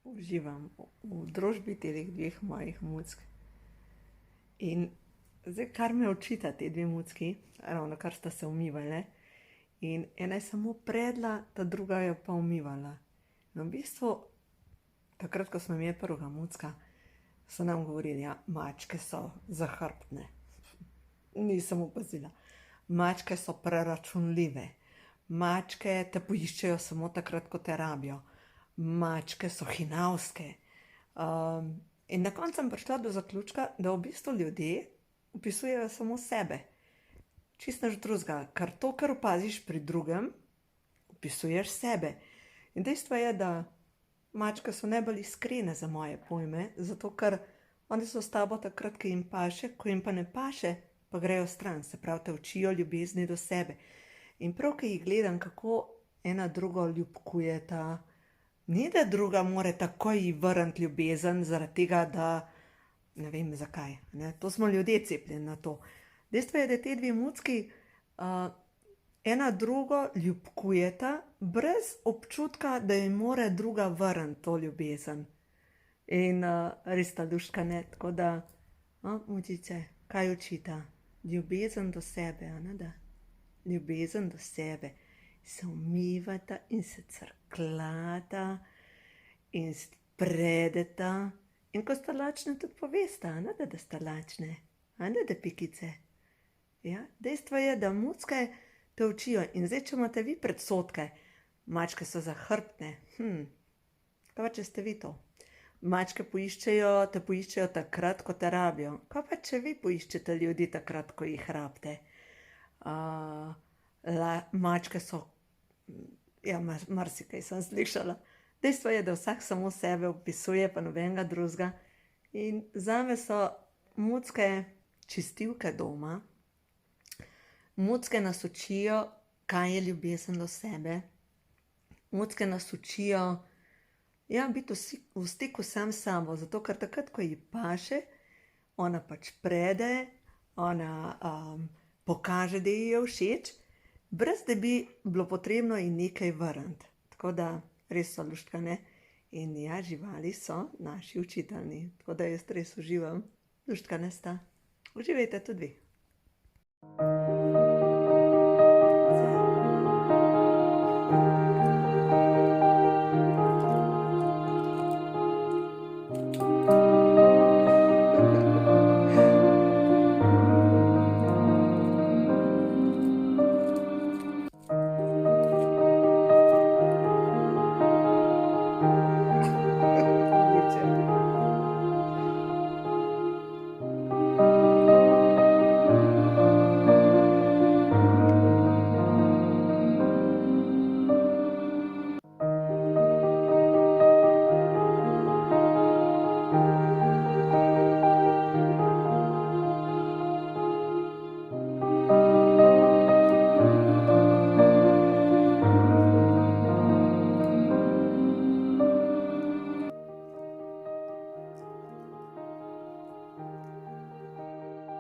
uživam v družbi teh dveh mojih muck. In zdaj, kar me učita te dve mucki, ravno kar sta se umivali, in ena je samo predla, ta druga je pa umivala. In v bistvu, takrat, ko smo imeli prvega mucka, so nam govorili, ja, mačke so zahrbtne. Nisem opazila. Mačke so preračunljive. Mačke te poiščejo samo takrat, ko te rabijo. Mačke so hinavske. In na koncu sem prišla do zaključka, da v bistvu ljudje opisujejo samo sebe. Čisto nič drugega, ker to, kar opaziš pri drugem, opisuješ sebe. In dejstvo je, da mačke so najbolj iskrene za moje pojme, zato ker oni so s tabo takrat, ko jim paše, ko jim pa ne paše, pa grejo stran, se pravi, te učijo ljubezni do sebe. In prav, ko jih gledam, kako ena drugo ljubkujeta, ni da druga more takoj ji vrniti ljubezen, zaradi tega, da ne vem zakaj. Ne? To smo ljudje cepljeni na to. Dejstvo je, da te dve mucki ena drugo ljubkujeta, brez občutka, da jim more druga vrniti to ljubezen. In res ta luštka, ne? Tako da, mučice, kaj učita? Ljubezen do sebe, a ne da? Ljubezen do sebe. Se umivata in se crklata in spredeta. In ko sta lačne, tudi povesta, a ne da sta lačne, a ne da pikice. Ja, dejstvo je, da mucke te učijo. In zdaj, če imate vi predsodke, mačke so zahrbtne, kaj pa če ste vi to? Mačke te poiščejo takrat, ko te rabijo. Kaj pa če vi poiščete ljudi takrat, ko jih rabite? Mačke so, ja, marsikaj sem slišala. Dejstvo je, da vsak samo sebe opisuje, pa nobenega drugega. In zame so mucke čistilke doma. Mucke nas učijo, kaj je ljubezen do sebe. Mucke nas učijo, ja, biti v stiku sam s sabo, zato ker takrat, ko ji paše, ona pač prede, ona pokaže, da ji je všeč, brez da bi bilo potrebno ji nekaj vrniti. Tako da res so luštkane. In ja, živali so naši učitelji. Tako da jaz res uživam. Luštkane sta. Uživajte tudi vi.